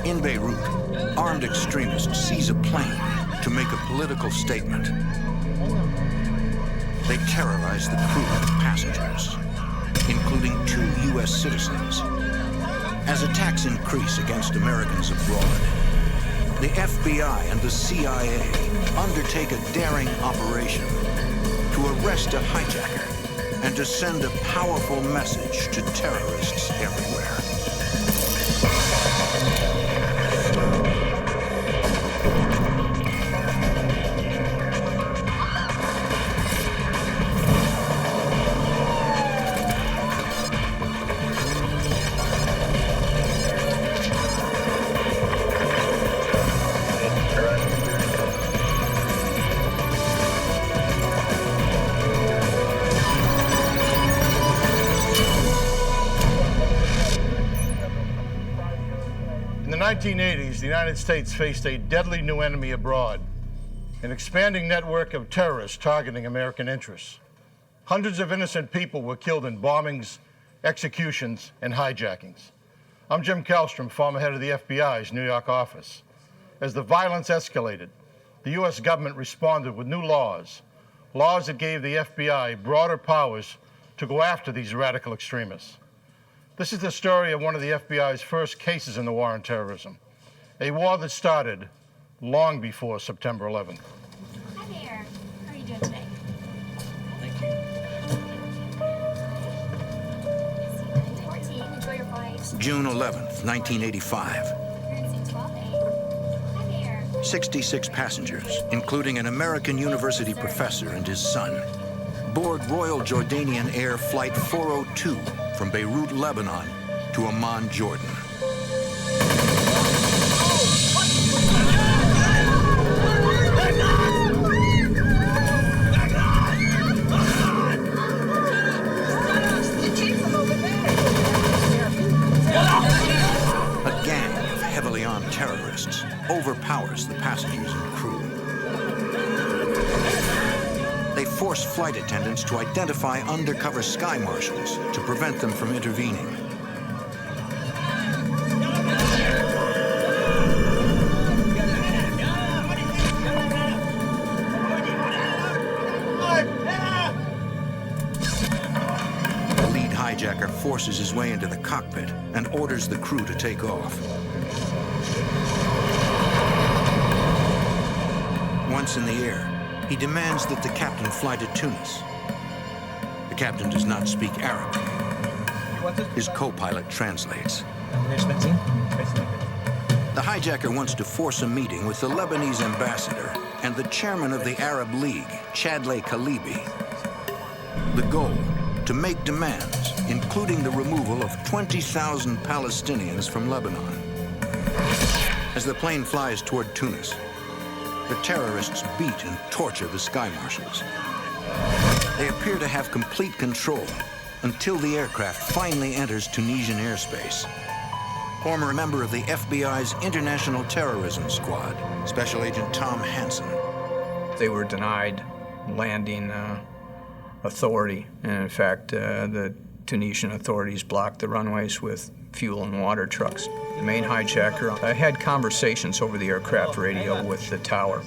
In Beirut, armed extremists seize a plane to make a political statement. They terrorize the crew and passengers, including 2 U.S. citizens. As attacks increase against Americans abroad, the FBI and the CIA undertake a daring operation to arrest a hijacker and to send a powerful message to terrorists everywhere. In the 1980s, the United States faced a deadly new enemy abroad, an expanding network of terrorists targeting American interests. Hundreds of innocent people were killed in bombings, executions, and hijackings. I'm Jim Kallstrom, former head of the FBI's New York office. As the violence escalated, the U.S. government responded with new laws that gave the FBI broader powers to go after these radical extremists. This is the story of one of the FBI's first cases in the war on terrorism, a war that started long before September 11th. Hi there. How are you doing today? Thank you. 14, enjoy your flight. June 11th, 1985. You're in seat 12A. Hi there. 66 passengers, including an American university professor and his son, board Royal Jordanian Air Flight 402 from Beirut, Lebanon to Amman, Jordan. A gang of heavily armed terrorists overpowers the passengers and crew. They force flight attendants to identify undercover sky marshals to prevent them from intervening. The lead hijacker forces his way into the cockpit and orders the crew to take off. Once in the air, he demands that the captain fly to Tunis. The captain does not speak Arabic. His co-pilot translates. The hijacker wants to force a meeting with the Lebanese ambassador and the chairman of the Arab League, Chadley Khalibi. The goal, to make demands, including the removal of 20,000 Palestinians from Lebanon. As the plane flies toward Tunis, the terrorists beat and torture the sky marshals. They appear to have complete control until the aircraft finally enters Tunisian airspace. Former member of the FBI's International Terrorism Squad, Special Agent Tom Hansen. They were denied landing authority, and in fact, the Tunisian authorities blocked the runways with fuel and water trucks. The main hijacker had conversations over the aircraft radio with the tower.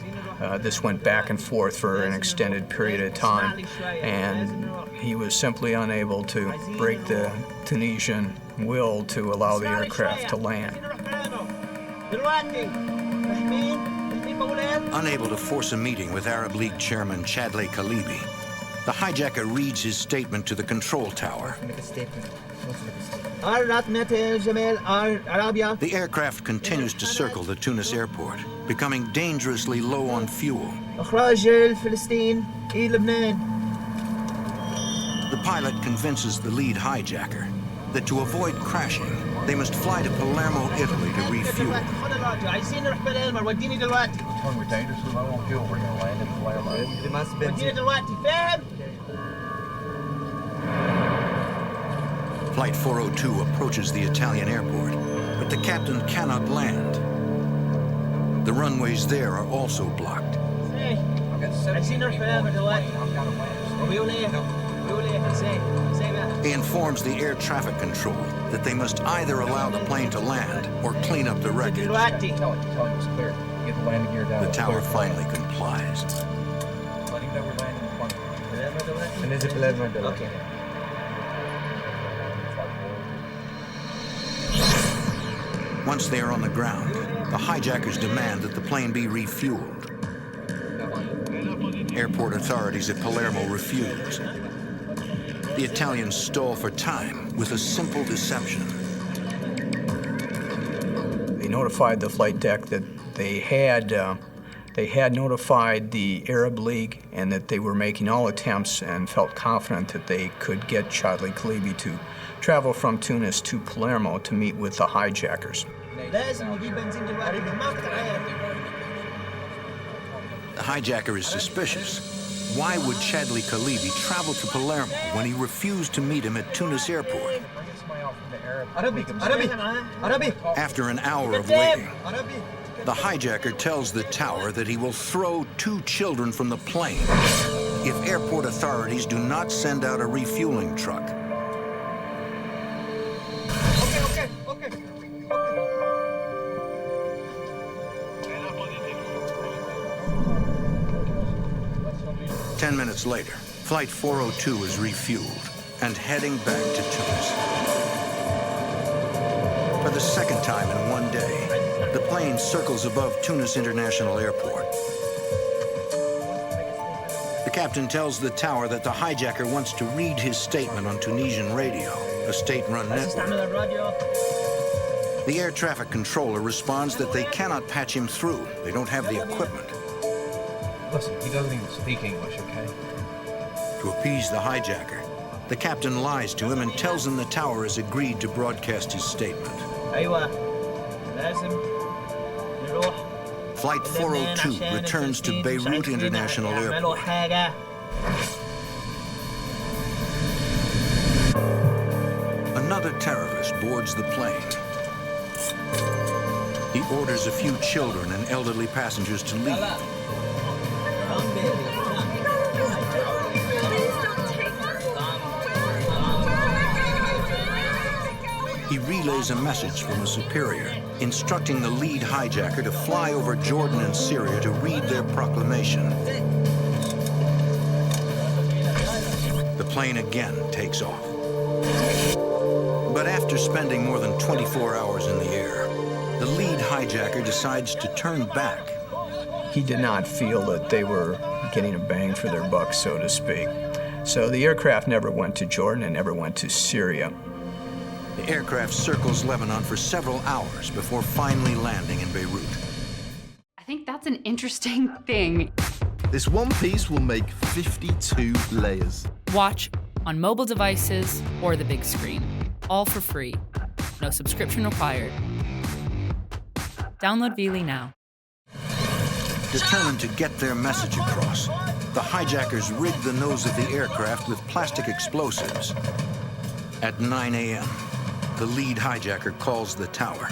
This went back and forth for an extended period of time, and he was simply unable to break the Tunisian will to allow the aircraft to land. Unable to force a meeting with Arab League Chairman Chadley Khalibi, the hijacker reads his statement to the control tower. The aircraft continues to circle the Tunis airport, becoming dangerously low on fuel. The pilot convinces the lead hijacker that to avoid crashing, they must fly to Palermo, Italy to refuel. When we're dangerously low on fuel, we're going to land in Palermo. Flight 402 approaches the Italian airport, but the captain cannot land. The runways there are also blocked. He informs the air traffic control that they must either allow the plane to land or clean up the wreckage. Tell it it's clear. Get the landing gear down. The tower finally complies. Let him know we're landing in front. Okay. Once they are on the ground, the hijackers demand that the plane be refueled. Airport authorities at Palermo refuse. The Italians stall for time with a simple deception. They notified the flight deck that they had notified the Arab League and that they were making all attempts and felt confident that they could get Chadley Kalibi to travel from Tunis to Palermo to meet with the hijackers. The hijacker is suspicious. Why would Chadley Kalibi travel to Palermo when he refused to meet him at Tunis airport? After an hour of waiting, the hijacker tells the tower that he will throw 2 children from the plane if airport authorities do not send out a refueling truck. Okay. 10 minutes later, Flight 402 is refueled and heading back to Tunis. For the second time in one day, the plane circles above Tunis International Airport. The captain tells the tower that the hijacker wants to read his statement on Tunisian radio, a state-run network. The air traffic controller responds that they cannot patch him through. They don't have the equipment. Listen, he doesn't even speak English, okay? To appease the hijacker, the captain lies to him and tells him the tower has agreed to broadcast his statement. Flight 402 returns to Beirut International Airport. Another terrorist boards the plane. He orders a few children and elderly passengers to leave. He relays a message from a superior, instructing the lead hijacker to fly over Jordan and Syria to read their proclamation. The plane again takes off. But after spending more than 24 hours in the air, the lead hijacker decides to turn back. He did not feel that they were getting a bang for their buck, so to speak. So the aircraft never went to Jordan and never went to Syria. The aircraft circles Lebanon for several hours before finally landing in Beirut. I think that's an interesting thing. This one piece will make 52 layers. Watch on mobile devices or the big screen. All for free. No subscription required. Download Veely now. Determined to get their message across, the hijackers rig the nose of the aircraft with plastic explosives. At 9 a.m., the lead hijacker calls the tower.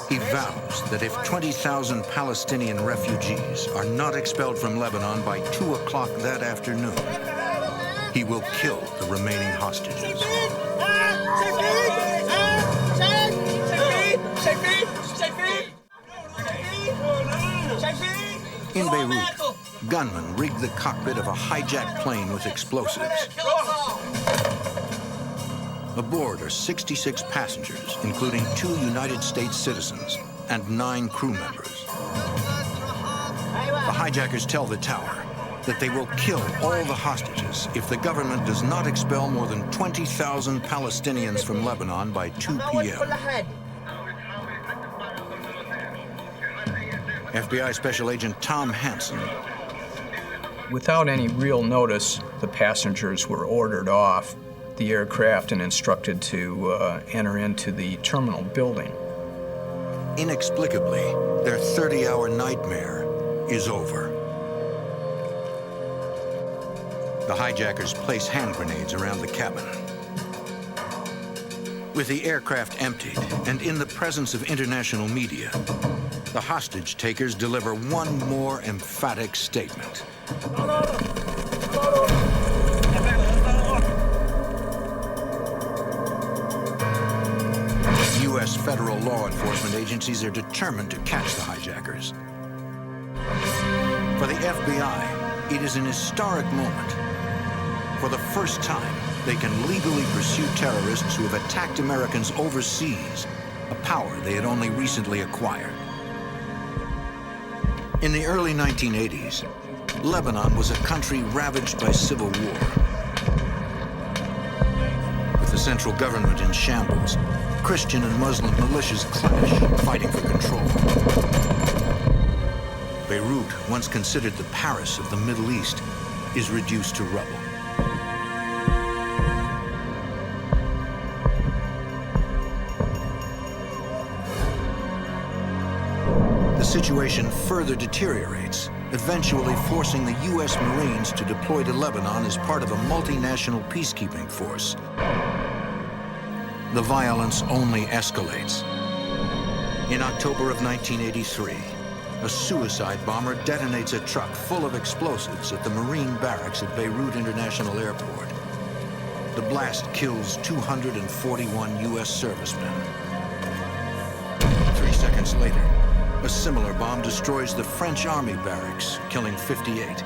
He vows that if 20,000 Palestinian refugees are not expelled from Lebanon by 2 o'clock that afternoon, he will kill the remaining hostages. In Beirut, gunmen rigged the cockpit of a hijacked plane with explosives. Aboard are 66 passengers, including 2 United States citizens and 9 crew members. The hijackers tell the tower that they will kill all the hostages if the government does not expel more than 20,000 Palestinians from Lebanon by 2 p.m. FBI Special Agent Tom Hansen. Without any real notice, the passengers were ordered off the aircraft and instructed to enter into the terminal building. Inexplicably, their 30-hour nightmare is over. The hijackers place hand grenades around the cabin. With the aircraft emptied and in the presence of international media, the hostage takers deliver one more emphatic statement. U.S. federal law enforcement agencies are determined to catch the hijackers. For the FBI, it is an historic moment. For the first time, they can legally pursue terrorists who have attacked Americans overseas, a power they had only recently acquired. In the early 1980s, Lebanon was a country ravaged by civil war. With the central government in shambles, Christian and Muslim militias clash, fighting for control. Beirut, once considered the Paris of the Middle East, is reduced to rubble. The situation further deteriorates, eventually forcing the U.S. Marines to deploy to Lebanon as part of a multinational peacekeeping force. The violence only escalates. In October of 1983, a suicide bomber detonates a truck full of explosives at the Marine barracks at Beirut International Airport. The blast kills 241 U.S. servicemen. 3 seconds later, a similar bomb destroys the French Army barracks, killing 58.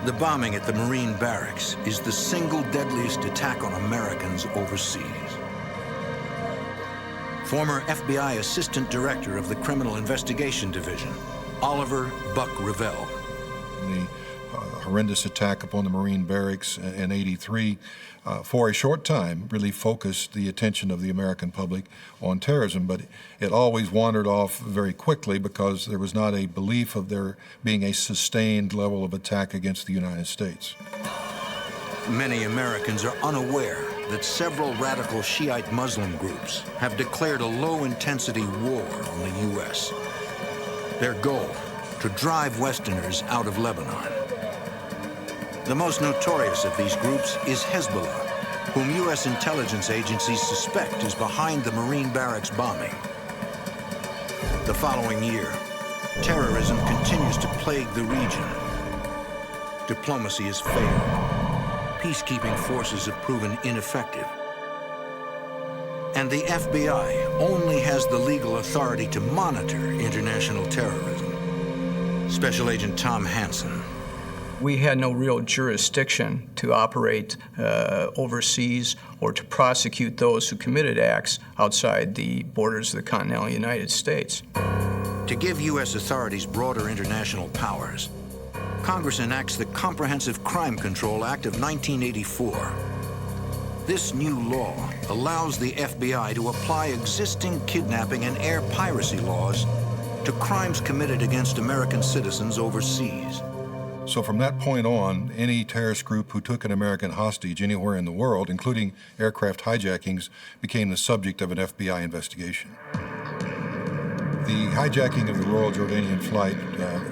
The bombing at the Marine barracks is the single deadliest attack on Americans overseas. Former FBI Assistant Director of the Criminal Investigation Division, Oliver Buck Revell. The horrendous attack upon the Marine barracks in '83, for a short time, really focused the attention of the American public on terrorism, but it always wandered off very quickly because there was not a belief of there being a sustained level of attack against the United States. Many Americans are unaware that several radical Shiite Muslim groups have declared a low-intensity war on the U.S. Their goal, to drive Westerners out of Lebanon. The most notorious of these groups is Hezbollah, whom U.S. intelligence agencies suspect is behind the Marine barracks bombing. The following year, terrorism continues to plague the region. Diplomacy has failed. Peacekeeping forces have proven ineffective. And the FBI only has the legal authority to monitor international terrorism. Special Agent Tom Hansen. We had no real jurisdiction to operate overseas or to prosecute those who committed acts outside the borders of the continental United States. To give U.S. authorities broader international powers, Congress enacts the Comprehensive Crime Control Act of 1984. This new law allows the FBI to apply existing kidnapping and air piracy laws to crimes committed against American citizens overseas. So from that point on, any terrorist group who took an American hostage anywhere in the world, including aircraft hijackings, became the subject of an FBI investigation. The hijacking of the Royal Jordanian Air Flight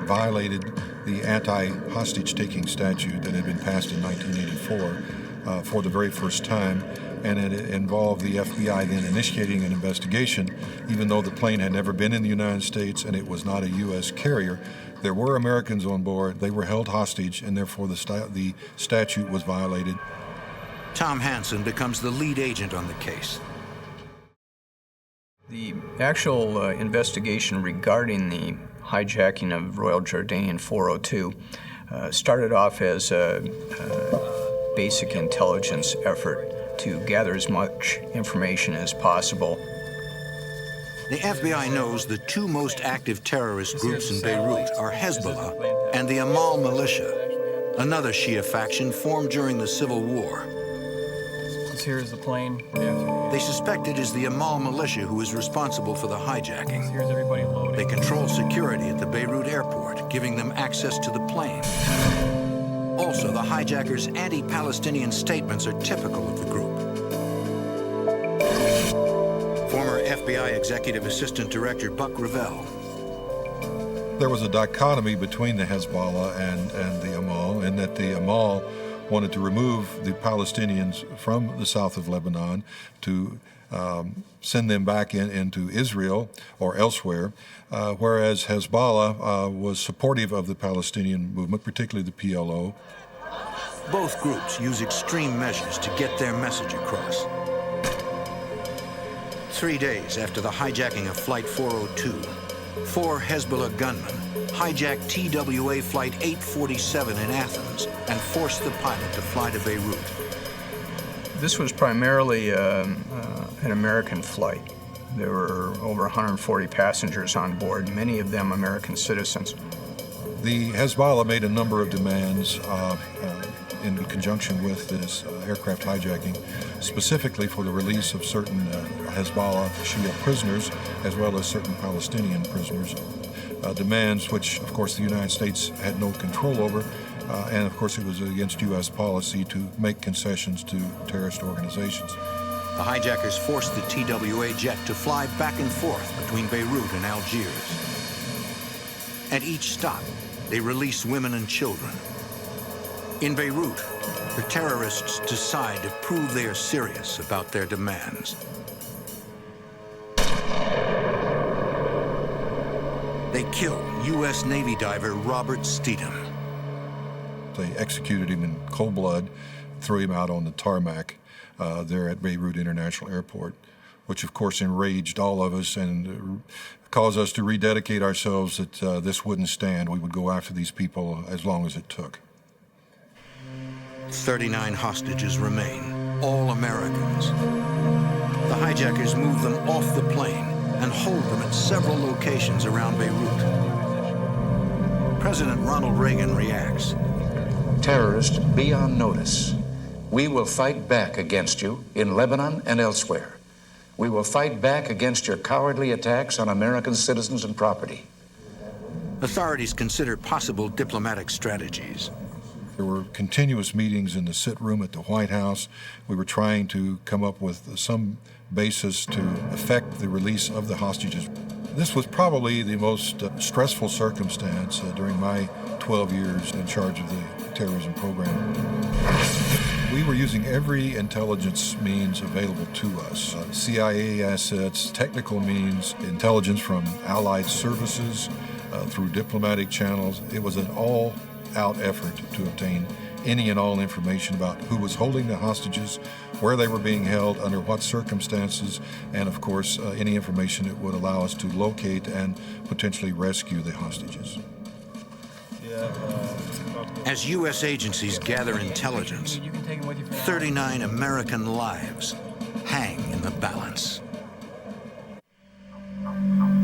violated the anti-hostage-taking statute that had been passed in 1984 for the very first time, and it involved the FBI then initiating an investigation, even though the plane had never been in the United States and it was not a U.S. carrier. There were Americans on board, they were held hostage, and therefore the statute was violated. Tom Hansen becomes the lead agent on the case. The actual investigation regarding the hijacking of Royal Jordanian 402 started off as a basic intelligence effort to gather as much information as possible. The FBI knows the two most active terrorist groups in Beirut are Hezbollah and the Amal militia, another Shia faction formed during the Civil War. Here's the plane. They suspect it is the Amal militia who is responsible for the hijacking. Here's everybody loading. They control security at the Beirut airport, giving them access to the plane. Also, the hijackers' anti-Palestinian statements are typical of the group. Former FBI Executive Assistant Director Buck Revell. There was a dichotomy between the Hezbollah and the Amal, in that the Amal wanted to remove the Palestinians from the south of Lebanon to send them back into Israel or elsewhere, whereas Hezbollah was supportive of the Palestinian movement, particularly the PLO. Both groups use extreme measures to get their message across. 3 days after the hijacking of Flight 402, 4 Hezbollah gunmen hijacked TWA Flight 847 in Athens and forced the pilot to fly to Beirut. This was primarily an American flight. There were over 140 passengers on board, many of them American citizens. The Hezbollah made a number of demands in conjunction with this aircraft hijacking, specifically for the release of certain Hezbollah Shia prisoners, as well as certain Palestinian prisoners. Demands which, of course, the United States had no control over, and of course it was against U.S. policy to make concessions to terrorist organizations. The hijackers forced the TWA jet to fly back and forth between Beirut and Algiers. At each stop, they release women and children. In Beirut, the terrorists decide to prove they are serious about their demands. They kill U.S. Navy diver Robert Steedham. They executed him in cold blood, threw him out on the tarmac there at Beirut International Airport, which of course enraged all of us and caused us to rededicate ourselves that this wouldn't stand. We would go after these people as long as it took. 39 hostages remain, all Americans. The hijackers move them off the plane and hold them at several locations around Beirut. President Ronald Reagan reacts. Terrorists, be on notice. We will fight back against you in Lebanon and elsewhere. We will fight back against your cowardly attacks on American citizens and property. Authorities consider possible diplomatic strategies. There were continuous meetings in the sit room at the White House. We were trying to come up with some basis to effect the release of the hostages. This was probably the most stressful circumstance during my 12 years in charge of the terrorism program. We were using every intelligence means available to us. CIA assets, technical means, intelligence from allied services, through diplomatic channels. It was an all-out effort to obtain any and all information about who was holding the hostages, where they were being held, under what circumstances, and of course, any information that would allow us to locate and potentially rescue the hostages. As U.S. agencies gather intelligence, 39 American lives hang in the balance.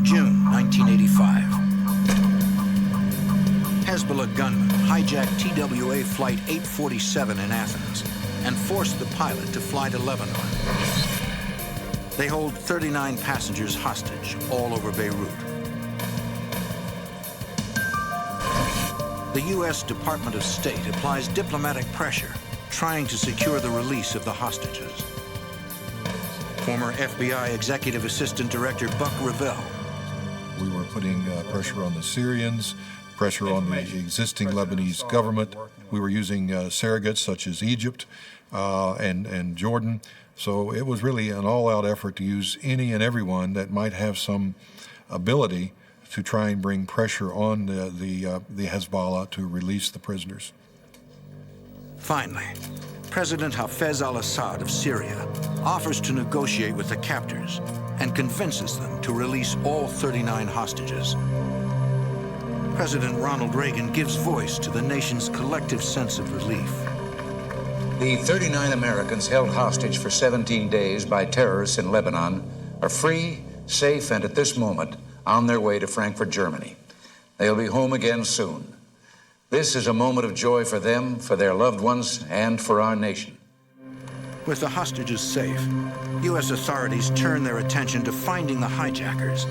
June 1985. Hezbollah gunmen hijacked TWA Flight 847 in Athens and forced the pilot to fly to Lebanon. They hold 39 passengers hostage all over Beirut. The U.S. Department of State applies diplomatic pressure, trying to secure the release of the hostages. Former FBI Executive Assistant Director Buck Revell. We were putting pressure on the Syrians, pressure on the existing Lebanese government. We were using surrogates such as Egypt and Jordan. So it was really an all-out effort to use any and everyone that might have some ability to try and bring pressure on the Hezbollah to release the prisoners. Finally, President Hafez al-Assad of Syria offers to negotiate with the captors and convinces them to release all 39 hostages. President Ronald Reagan gives voice to the nation's collective sense of relief. The 39 Americans held hostage for 17 days by terrorists in Lebanon are free, safe, and at this moment on their way to Frankfurt, Germany. They'll be home again soon. This is a moment of joy for them, for their loved ones, and for our nation. With the hostages safe, U.S. authorities turn their attention to finding the hijackers.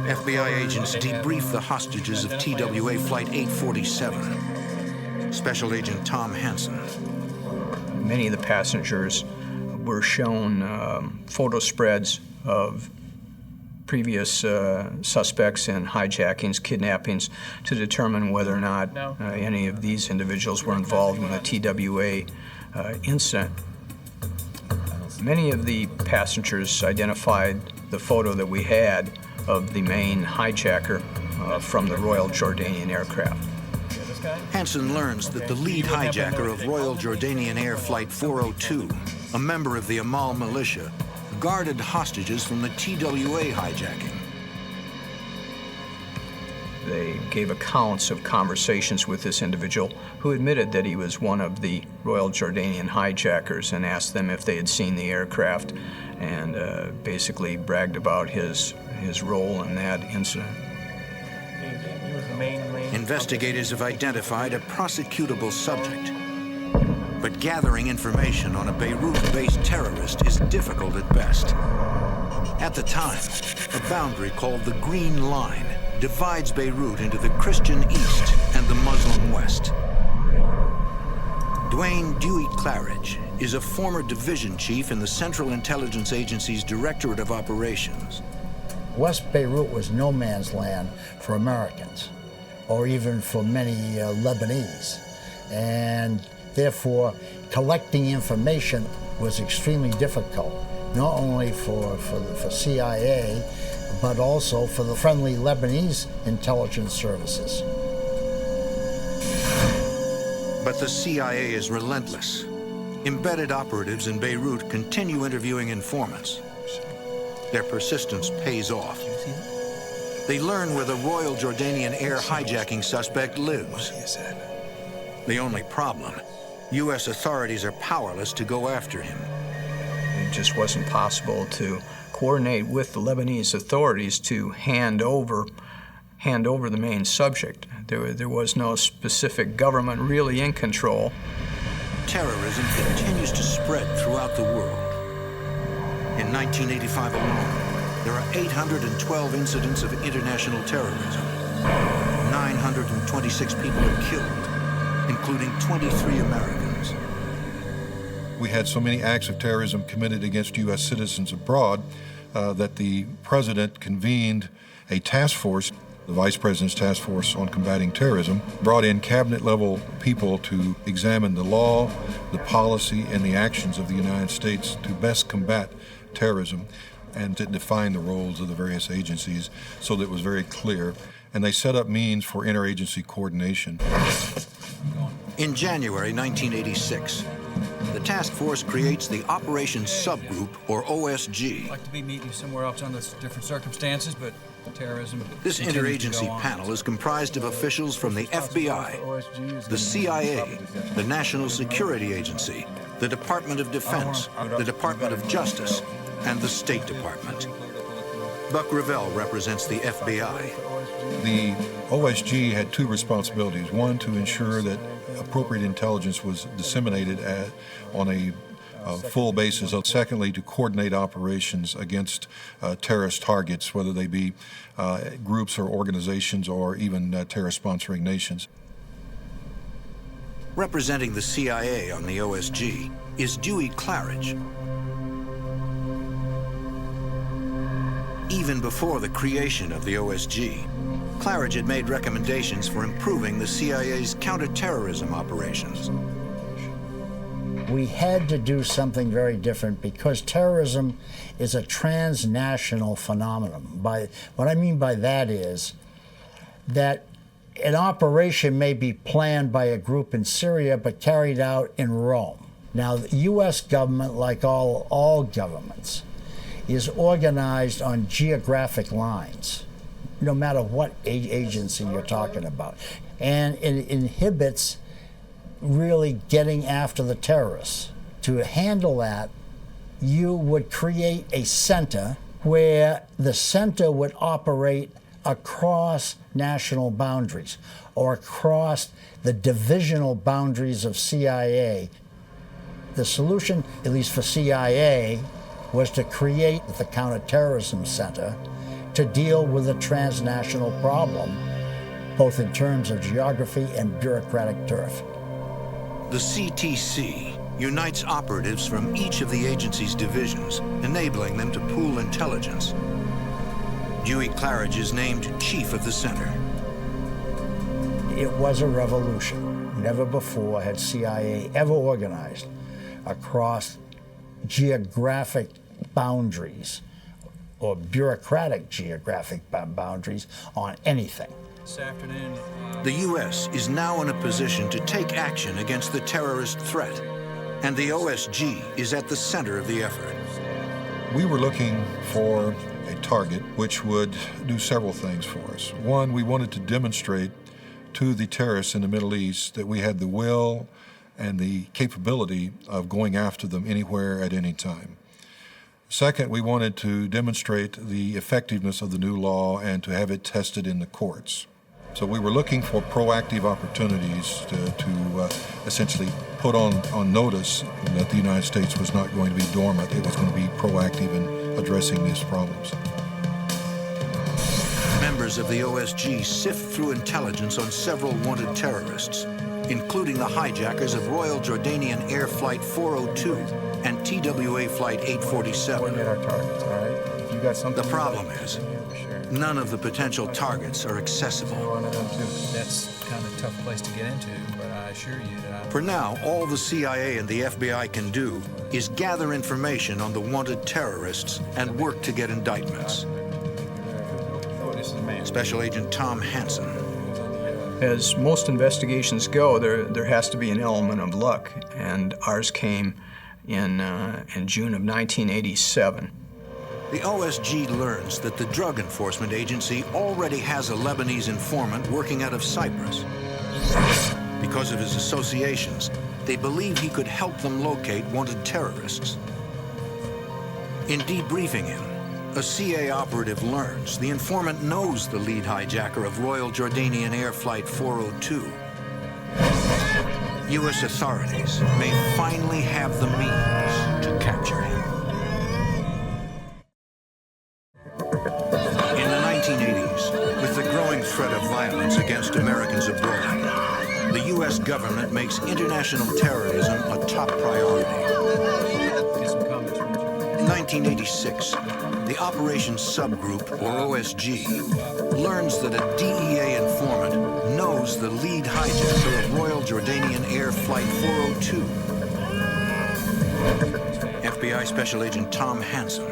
FBI agents debrief the hostages of TWA Flight 847. Special Agent Tom Hansen. Many of the passengers were shown photo spreads of previous suspects in hijackings, kidnappings, to determine whether or not any of these individuals were involved in the TWA incident. Many of the passengers identified the photo that we had of the main hijacker from the Royal Jordanian aircraft. Hansen learns that the lead hijacker of Royal Jordanian Air Flight 402, a member of the Amal militia, guarded hostages from the TWA hijacking. They gave accounts of conversations with this individual who admitted that he was one of the Royal Jordanian hijackers and asked them if they had seen the aircraft and basically bragged about his role in that incident. Investigators have identified a prosecutable subject. But gathering information on a Beirut-based terrorist is difficult at best. At the time, a boundary called the Green Line divides Beirut into the Christian East and the Muslim West. Dwayne Dewey Claridge is a former division chief in the Central Intelligence Agency's Directorate of Operations. West Beirut was no man's land for Americans, or even for many Lebanese. And therefore, collecting information was extremely difficult, not only for CIA, but also for the friendly Lebanese intelligence services. But the CIA is relentless. Embedded operatives in Beirut continue interviewing informants. Their persistence pays off. They learn where the Royal Jordanian Air hijacking suspect lives. The only problem, U.S. authorities are powerless to go after him. It just wasn't possible to coordinate with the Lebanese authorities to hand over the main subject. There was no specific government really in control. Terrorism continues to spread throughout the world. In 1985 alone, there are 812 incidents of international terrorism. 926 people are killed, including 23 Americans. We had so many acts of terrorism committed against U.S. citizens abroad that the president convened a task force, the vice president's task force on combating terrorism, brought in cabinet-level people to examine the law, the policy, and the actions of the United States to best combat terrorism and to define the roles of the various agencies so that it was very clear. And they set up means for interagency coordination. In January 1986, the task force creates the Operations Subgroup, or OSG. I'd like to be meeting you somewhere else under different circumstances, but terrorism. This interagency panel is comprised of officials from the FBI, the CIA, the National Security Agency, the Department of Defense, the Department of Justice, and the State Department. Buck Revell represents the FBI. The OSG had two responsibilities. One, to ensure that appropriate intelligence was disseminated on a full basis. Secondly, to coordinate operations against terrorist targets, whether they be groups or organizations or even terrorist-sponsoring nations. Representing the CIA on the OSG is Dewey Claridge. Even before the creation of the OSG, Claridge had made recommendations for improving the CIA's counterterrorism operations. We had to do something very different because terrorism is a transnational phenomenon. What I mean by that is that an operation may be planned by a group in Syria but carried out in Rome. Now, the U.S. government, like all governments, is organized on geographic lines, no matter what agency you're talking about. And it inhibits really getting after the terrorists. To handle that, you would create a center where the center would operate across national boundaries or across the divisional boundaries of CIA. The solution, at least for CIA, was to create the Counterterrorism Center to deal with a transnational problem, both in terms of geography and bureaucratic turf. The CTC unites operatives from each of the agency's divisions, enabling them to pool intelligence. Dewey Claridge is named chief of the center. It was a revolution. Never before had CIA ever organized across geographic boundaries or bureaucratic geographic boundaries on anything. This afternoon, The U.S. is now in a position to take action against the terrorist threat, and the OSG is at the center of the effort. We were looking for a target which would do several things for us. One, we wanted to demonstrate to the terrorists in the Middle East that we had the will and the capability of going after them anywhere at any time. Second, we wanted to demonstrate the effectiveness of the new law and to have it tested in the courts. So we were looking for proactive opportunities to essentially put on notice that the United States was not going to be dormant. It was going to be proactive in addressing these problems. Members of the OSG sift through intelligence on several wanted terrorists, including the hijackers of Royal Jordanian Air Flight 402 and TWA Flight 847. The problem is, none of the potential targets are accessible. That's kind of a tough place to get into, but I assure you that For now, all the CIA and the FBI can do is gather information on the wanted terrorists and work to get indictments. Special Agent Tom Hansen. As most investigations go, there has to be an element of luck, and ours came in June of 1987. The OSG learns that the Drug Enforcement Agency already has a Lebanese informant working out of Cyprus. Because of his associations, they believe he could help them locate wanted terrorists. In debriefing him, a CA operative learns the informant knows the lead hijacker of Royal Jordanian Air Flight 402. U.S. authorities may finally have the means to capture him. In the 1980s, with the growing threat of violence against Americans abroad, the U.S. government makes international terrorism a top priority. In 1986, the Operation Subgroup, or OSG, learns that a DEA informant knows the lead hijacker of Royal Jordanian Air Flight 402. FBI Special Agent Tom Hansen.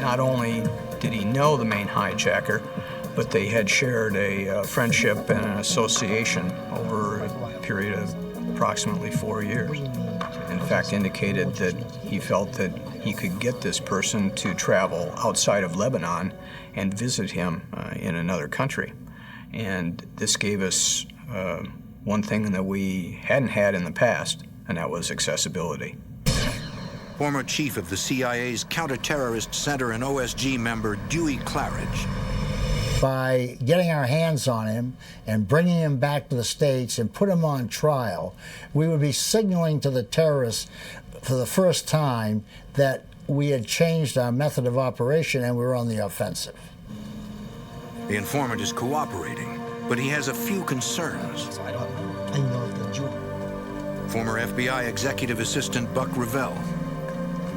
Not only did he know the main hijacker, but they had shared a friendship and an association over a period of approximately 4 years. In fact, indicated that he felt that he could get this person to travel outside of Lebanon and visit him in another country. And this gave us one thing that we hadn't had in the past, and that was accessibility. Former chief of the CIA's Counterterrorist Center and OSG member Dewey Claridge. By getting our hands on him and bringing him back to the States and put him on trial, we would be signaling to the terrorists for the first time that we had changed our method of operation and we were on the offensive. The informant is cooperating, but he has a few concerns. Former FBI Executive Assistant Buck Revell.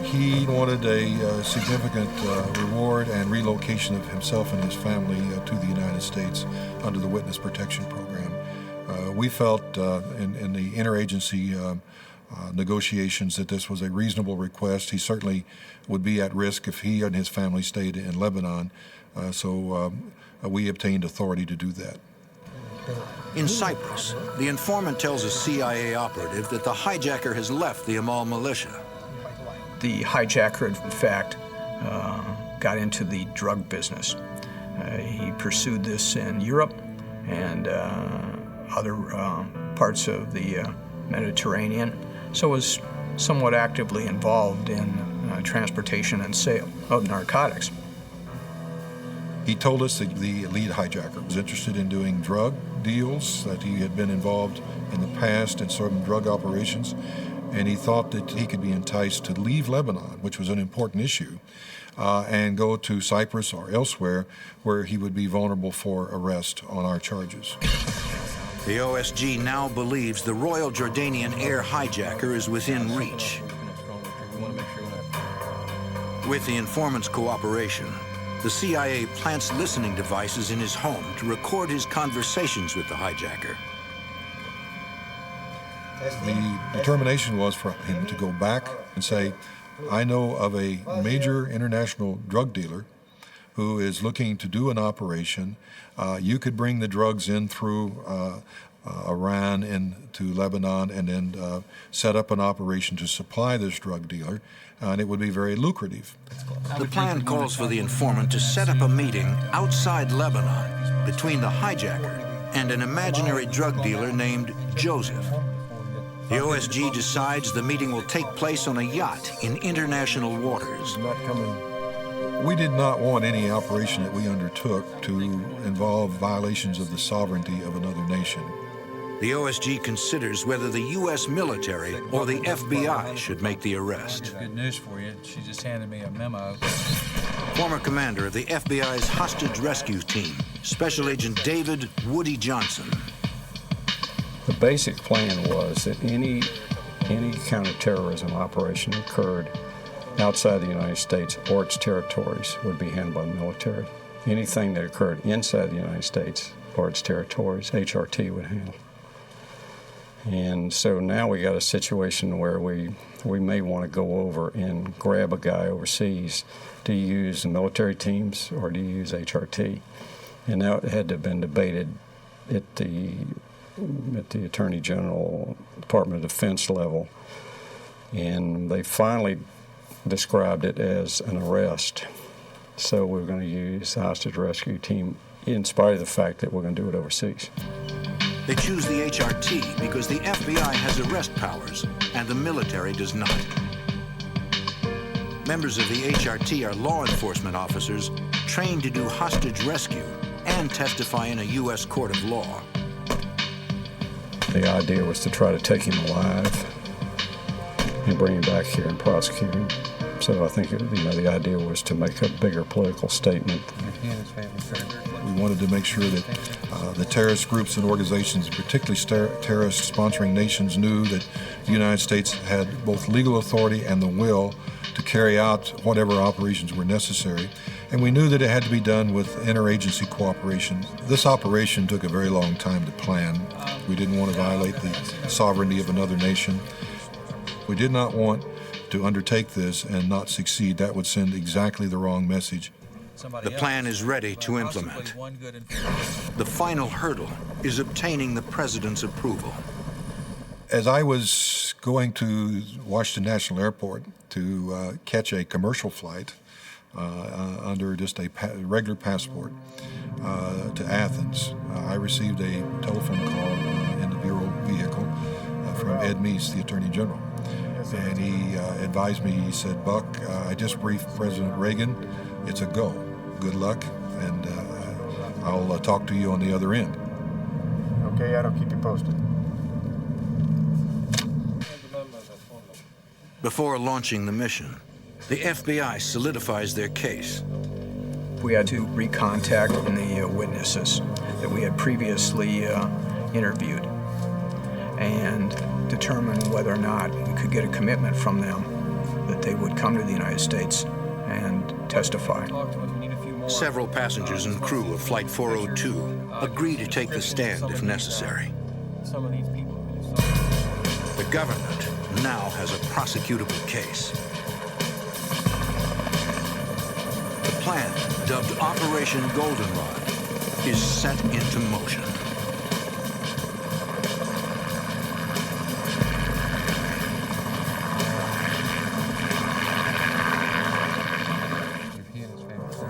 He wanted a significant reward and relocation of himself and his family to the United States under the Witness Protection Program. We felt in the interagency negotiations that this was a reasonable request. He certainly would be at risk if he and his family stayed in Lebanon, so we obtained authority to do that. In Cyprus, the informant tells a CIA operative that the hijacker has left the Amal militia. The hijacker, in fact, got into the drug business. He pursued this in Europe and other parts of the Mediterranean, so was somewhat actively involved in transportation and sale of narcotics. He told us that the lead hijacker was interested in doing drug deals, that he had been involved in the past in certain drug operations, and he thought that he could be enticed to leave Lebanon, which was an important issue, and go to Cyprus or elsewhere where he would be vulnerable for arrest on our charges. The OSG now believes the Royal Jordanian Air hijacker is within reach. With the informant's cooperation, the CIA plants listening devices in his home to record his conversations with the hijacker. The determination was for him to go back and say, I know of a major international drug dealer who is looking to do an operation. You could bring the drugs in through Iran into Lebanon, and then set up an operation to supply this drug dealer, and it would be very lucrative. The plan calls for the informant to set up a meeting outside Lebanon between the hijacker and an imaginary drug dealer named Joseph. The OSG decides the meeting will take place on a yacht in international waters. We did not want any operation that we undertook to involve violations of the sovereignty of another nation. The OSG considers whether the U.S. military or the FBI should make the arrest. Good news for you. She just handed me a memo. Former commander of the FBI's hostage rescue team, Special Agent David Woody Johnson. The basic plan was that any counterterrorism operation occurred outside the United States or its territories would be handled by the military. Anything that occurred inside the United States or its territories, HRT would handle. And so now we got a situation where we may want to go over and grab a guy overseas. Do you use the military teams or do you use HRT? And that had to have been debated at the Attorney General, Department of Defense level. And they finally described it as an arrest. So we're going to use the hostage rescue team in spite of the fact that we're going to do it overseas. They choose the HRT because the FBI has arrest powers and the military does not. Members of the HRT are law enforcement officers trained to do hostage rescue and testify in a U.S. court of law. The idea was to try to take him alive and bring him back here and prosecute him. So I think the idea was to make a bigger political statement. We wanted to make sure that the terrorist groups and organizations, particularly terrorist sponsoring nations, knew that the United States had both legal authority and the will to carry out whatever operations were necessary. And we knew that it had to be done with interagency cooperation. This operation took a very long time to plan. We didn't want to violate the sovereignty of another nation. We did not want to undertake this and not succeed. That would send exactly the wrong message. The plan is ready to implement. The final hurdle is obtaining the president's approval. As I was going to Washington National Airport to catch a commercial flight under just a regular passport to Athens, I received a telephone call in the Bureau vehicle from Ed Meese, the Attorney General. And he advised me, he said, "Buck, I just briefed President Reagan. It's a go. Good luck, and I'll talk to you on the other end." Okay, Ed, I'll keep you posted. Before launching the mission, the FBI solidifies their case. We had to recontact the witnesses that we had previously interviewed and determine whether or not we could get a commitment from them that they would come to the United States and testify. Several passengers and crew of Flight 402 agree to take the stand if necessary. The government now has a prosecutable case. The plan, dubbed Operation Goldenrod, is set into motion.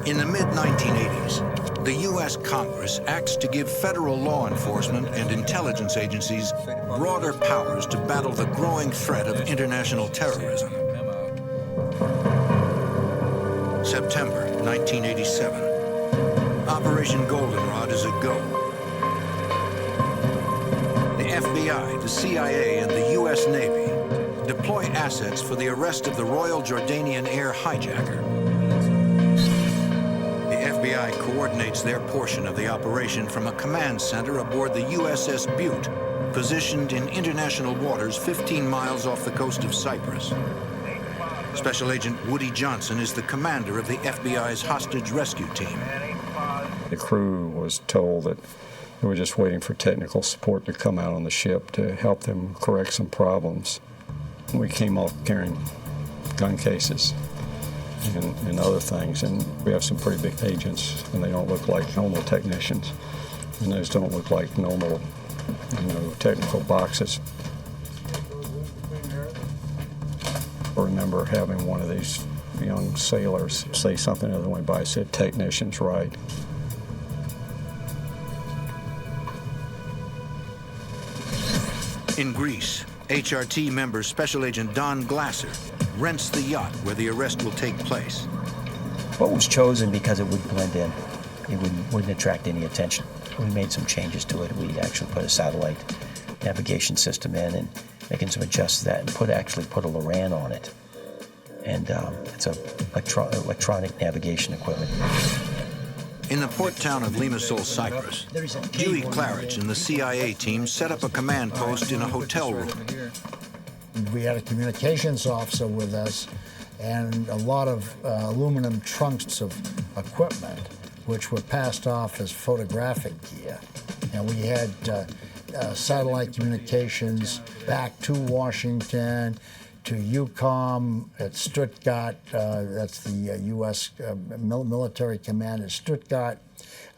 In the mid-1980s, the U.S. Congress acts to give federal law enforcement and intelligence agencies broader powers to battle the growing threat of international terrorism. September 1987. Operation Goldenrod is a go. The FBI, the CIA, and the U.S. Navy deploy assets for the arrest of the Royal Jordanian Air Hijacker. The FBI coordinates their portion of the operation from a command center aboard the USS Butte, positioned in international waters 15 miles off the coast of Cyprus. Special Agent Woody Johnson is the commander of the FBI's hostage rescue team. The crew was told that they were just waiting for technical support to come out on the ship to help them correct some problems. We came off carrying gun cases and other things, and we have some pretty big agents, and they don't look like normal technicians, and those don't look like normal technical boxes. I remember having one of these young sailors say something the other went by, said, "Technician's right." In Greece, HRT member Special Agent Don Glasser rents the yacht where the arrest will take place. Boat was chosen because it would blend in. It wouldn't attract any attention. We made some changes to it. We actually put a satellite navigation system in and making some adjustments to that and actually put a Loran on it. And it's a electronic navigation equipment. In the port town of Limassol, Cyprus, Dewey Claridge and the CIA team set up a command post in a hotel room. We had a communications officer with us and a lot of aluminum trunks of equipment, which were passed off as photographic gear. And we had satellite communications back to Washington, to EUCOM at Stuttgart, that's the U.S. military command at Stuttgart.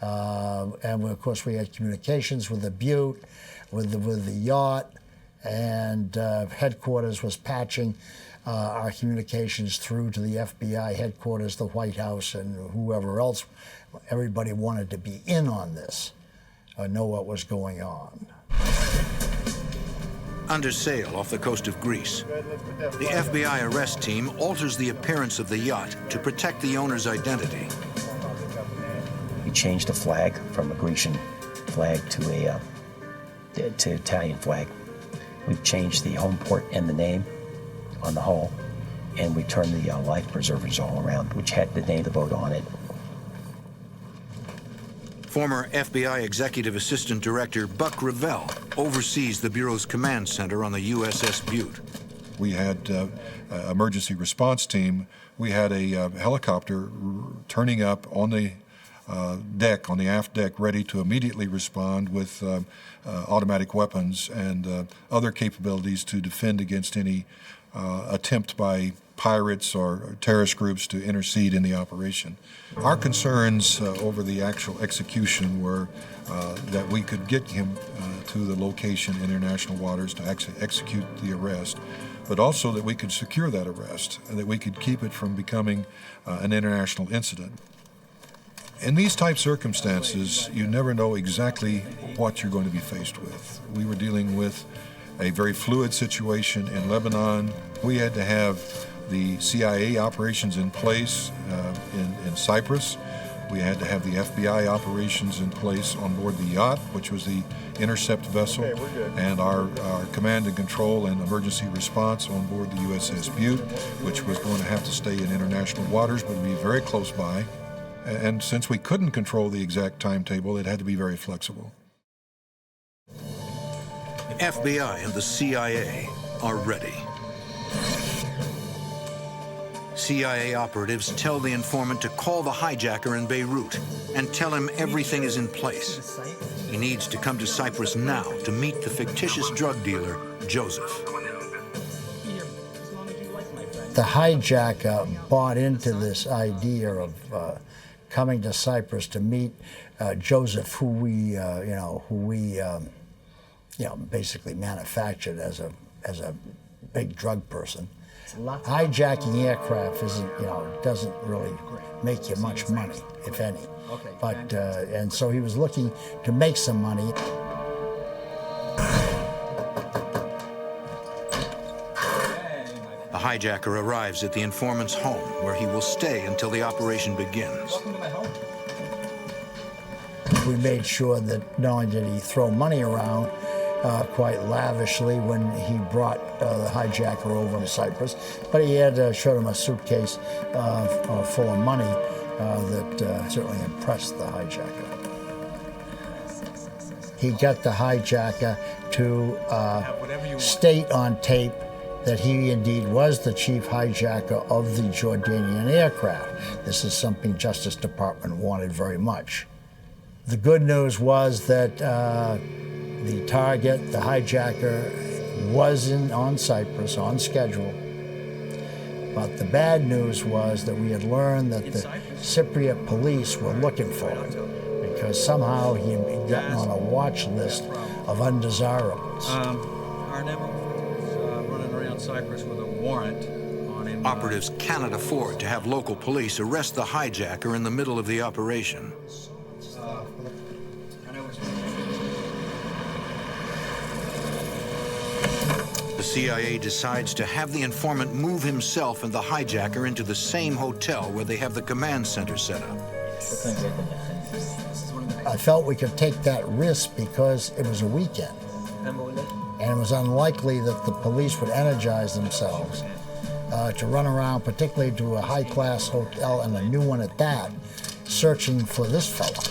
And of course we had communications with the Butte, with the yacht, and headquarters was patching our communications through to the FBI headquarters, the White House, and whoever else. Everybody wanted to be in on this, know what was going on. Under sail off the coast of Greece, the FBI arrest team alters the appearance of the yacht to protect the owner's identity. We changed the flag from a Grecian flag to Italian flag. We've changed the home port and the name on the hull, and we turned the life preservers all around, which had the name of the boat on it. Former FBI Executive Assistant Director Buck Revell oversees the Bureau's command center on the USS Butte. We had an emergency response team. We had a helicopter turning up on the deck, on the aft deck, ready to immediately respond with automatic weapons and other capabilities to defend against any attempt by pirates or terrorist groups to intercede in the operation. Our concerns over the actual execution were that we could get him to the location in international waters to actually execute the arrest, but also that we could secure that arrest and that we could keep it from becoming an international incident. In these type circumstances, you never know exactly what you're going to be faced with. We were dealing with a very fluid situation in Lebanon. We had to have the CIA operations in place in Cyprus. We had to have the FBI operations in place on board the yacht, which was the intercept vessel, and our command and control and emergency response on board the USS Butte, which was going to have to stay in international waters but be very close by. And since we couldn't control the exact timetable, it had to be very flexible. The FBI and the CIA are ready. CIA operatives tell the informant to call the hijacker in Beirut and tell him everything is in place. He needs to come to Cyprus now to meet the fictitious drug dealer, Joseph. The hijacker bought into this idea of coming to Cyprus to meet Joseph, who we basically manufactured as a big drug person. Hijacking aircraft doesn't really make you much money, if any. But and so he was looking to make some money. The hijacker arrives at the informant's home, where he will stay until the operation begins. We made sure that not only did he throw money around quite lavishly when he brought the hijacker over to Cyprus, but he had showed him a suitcase full of money that certainly impressed the hijacker. He got the hijacker to state on tape that he indeed was the chief hijacker of the Jordanian aircraft. This is something Justice Department wanted very much. The good news was that the target, the hijacker, was on Cyprus on schedule. But the bad news was that we had learned that the Cypriot police were looking for him because somehow he had gotten on a watch list of undesirables. Our neighbor was running around Cyprus with a warrant on him. Operatives cannot afford to have local police arrest the hijacker in the middle of the operation. The CIA decides to have the informant move himself and the hijacker into the same hotel where they have the command center set up. I felt we could take that risk because it was a weekend. And it was unlikely that the police would energize themselves to run around, particularly to a high-class hotel and a new one at that, searching for this fella.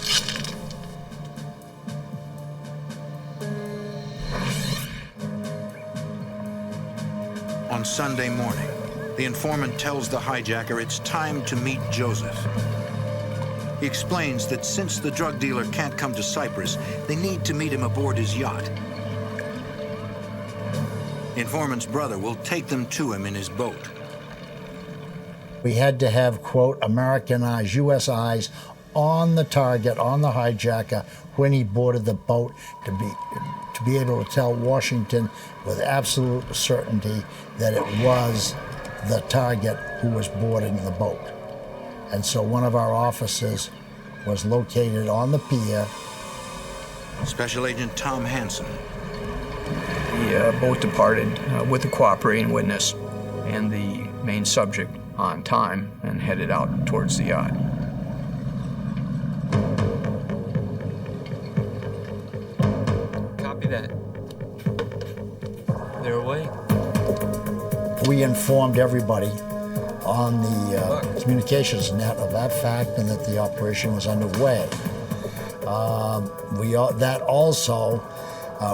On Sunday morning, the informant tells the hijacker it's time to meet Joseph. He explains that since the drug dealer can't come to Cyprus, they need to meet him aboard his yacht. The informant's brother will take them to him in his boat. We had to have, quote, American eyes, U.S. eyes on the target, on the hijacker, when he boarded the boat to be able to tell Washington with absolute certainty that it was the target who was boarding the boat. And so one of our officers was located on the pier. Special Agent Tom Hansen. The boat departed with the cooperating witness and the main subject on time and headed out towards the yacht. Copy that. They're away. We informed everybody on the communications net of that fact and that the operation was underway.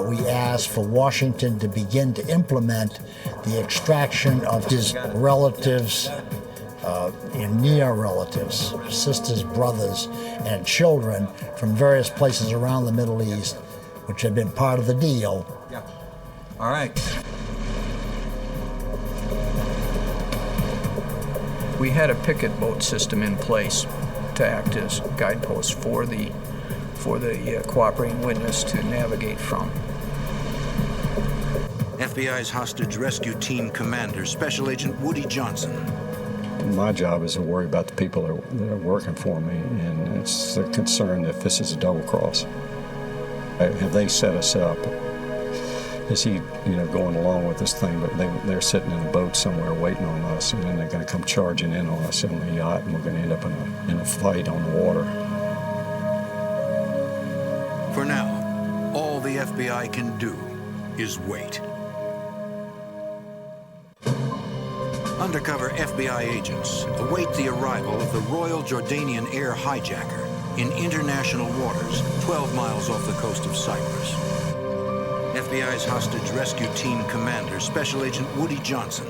We asked for Washington to begin to implement the extraction of his relatives, near relatives, sisters, brothers, and children from various places around the Middle East, which had been part of the deal. Yeah. All right. We had a picket boat system in place to act as guideposts for the cooperating witness to navigate from. FBI's hostage rescue team commander, Special Agent Woody Johnson. My job is to worry about the people that are working for me, and it's a concern if this is a double cross. Have they set us up? Is he, going along with this thing, but they're sitting in a boat somewhere waiting on us, and then they're going to come charging in on us in the yacht, and we're going to end up in a fight on the water. For now, all the FBI can do is wait. Undercover FBI agents await the arrival of the Royal Jordanian Air Hijacker in international waters 12 miles off the coast of Cyprus. FBI's hostage rescue team commander, Special Agent Woody Johnson.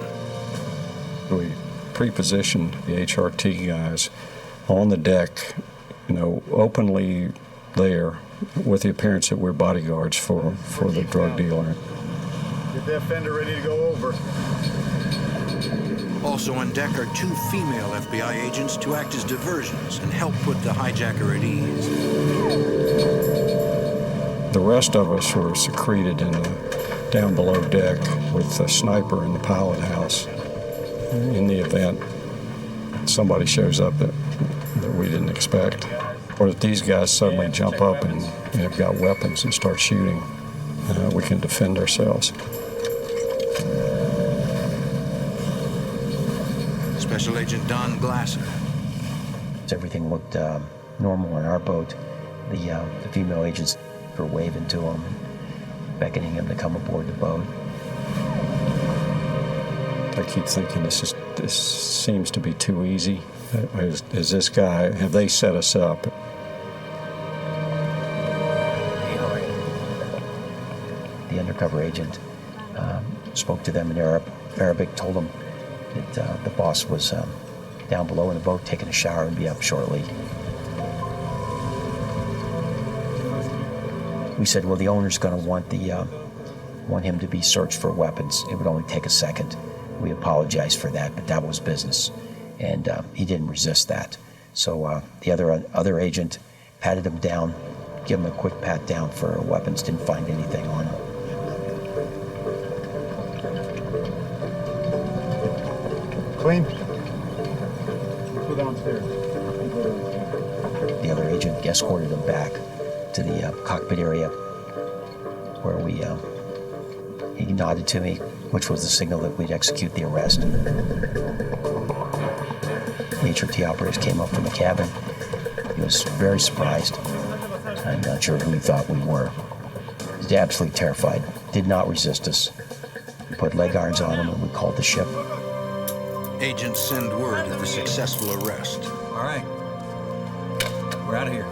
We pre-positioned the HRT guys on the deck, openly there with the appearance that we're bodyguards for the drug dealer. Get that fender ready to go over. Also on deck are 2 female FBI agents to act as diversions and help put the hijacker at ease. The rest of us were secreted down below deck with a sniper in the pilot house in the event somebody shows up that we didn't expect. Or that these guys suddenly jump up and have got weapons and start shooting. We can defend ourselves. Special Agent Don Glasser. Everything looked normal on our boat. The female agents were waving to him, beckoning him to come aboard the boat. I keep thinking this seems to be too easy. Is this guy, have they set us up? The undercover agent spoke to them in Arabic, told them that the boss was down below in the boat taking a shower and be up shortly. We said, well, the owner's going to want him to be searched for weapons. It would only take a second. We apologized for that, but that was business, and he didn't resist that. So the other agent patted him down, give him a quick pat down for weapons, didn't find anything on him. Clean. Go downstairs. The other agent escorted him back to the cockpit area where he nodded to me, which was the signal that we'd execute the arrest. The HRT operators came up from the cabin. He was very surprised. I'm not sure who he thought we were. He was absolutely terrified. Did not resist us. We put leg irons on him and we called the ship. Agents send word of the successful arrest. All right. We're out of here.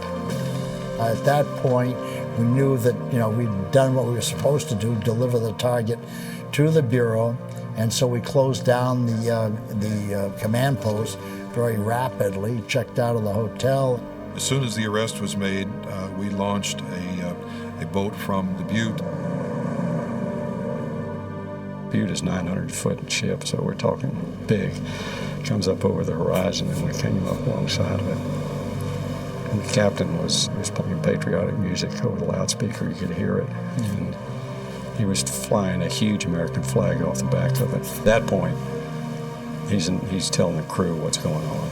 At that point, we knew that we'd done what we were supposed to do, deliver the target to the Bureau, and so we closed down the command post very rapidly, checked out of the hotel. As soon as the arrest was made, we launched a boat from the Butte. Butte is 900-foot ship, so we're talking big. Comes up over the horizon, and we came up alongside of it. And the captain was playing patriotic music over the loudspeaker. You could hear it. And he was flying a huge American flag off the back of it. At that point, he's telling the crew what's going on.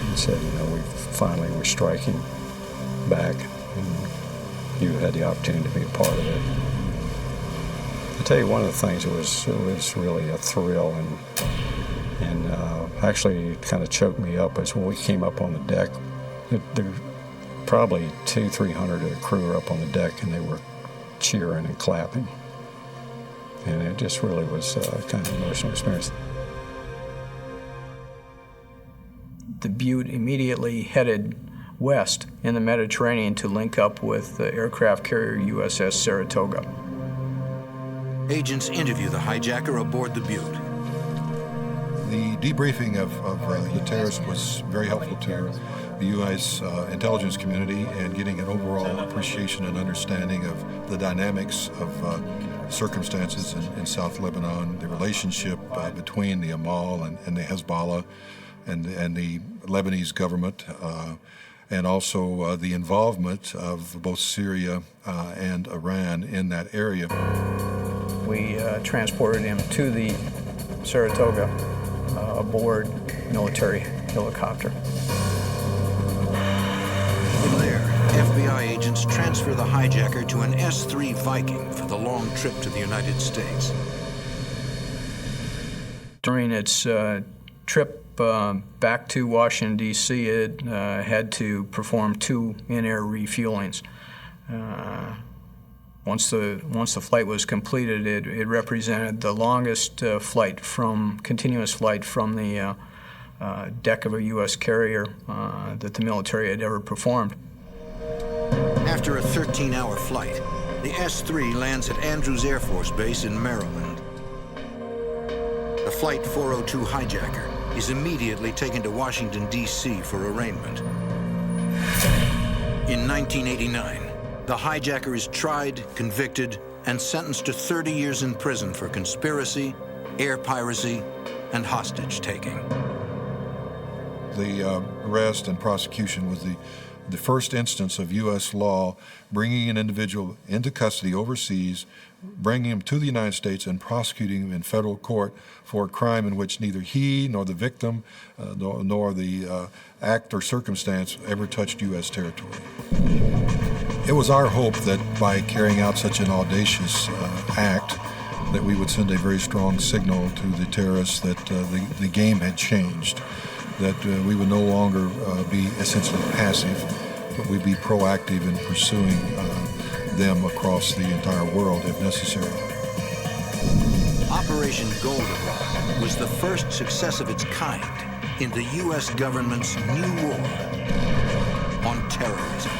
He said, we finally were striking back, and you had the opportunity to be a part of it. I'll tell you one of the things that was really a thrill and actually kind of choked me up is when we came up on the deck. There probably 200-300 of the crew were up on the deck, and they were cheering and clapping. And it just really was kind of an emotional experience. The Butte immediately headed west in the Mediterranean to link up with the aircraft carrier USS Saratoga. Agents interview the hijacker aboard the Butte. The debriefing of the terrorist was very helpful to the U.S. Intelligence community and getting an overall appreciation and understanding of the dynamics of circumstances in South Lebanon, the relationship between the Amal and the Hezbollah and the Lebanese government, and also the involvement of both Syria and Iran in that area. We transported him to the Saratoga aboard military helicopter. From there, FBI agents transfer the hijacker to an S-3 Viking for the long trip to the United States. During its trip back to Washington, D.C., it had to perform 2 in-air refuelings. Once the flight was completed, it represented the longest continuous flight from the deck of a U.S. carrier that the military had ever performed. After a 13-hour flight, the S-3 lands at Andrews Air Force Base in Maryland. The Flight 402 hijacker is immediately taken to Washington, D.C. for arraignment. In 1989, the hijacker is tried, convicted, and sentenced to 30 years in prison for conspiracy, air piracy, and hostage-taking. The arrest and prosecution was the first instance of U.S. law bringing an individual into custody overseas, bringing him to the United States, and prosecuting him in federal court for a crime in which neither he nor the victim nor the act or circumstance ever touched U.S. territory. It was our hope that by carrying out such an audacious act that we would send a very strong signal to the terrorists that the game had changed, that we would no longer be essentially passive, but we'd be proactive in pursuing them across the entire world if necessary. Operation Goldenrod was the first success of its kind in the U.S. government's new war on terrorism.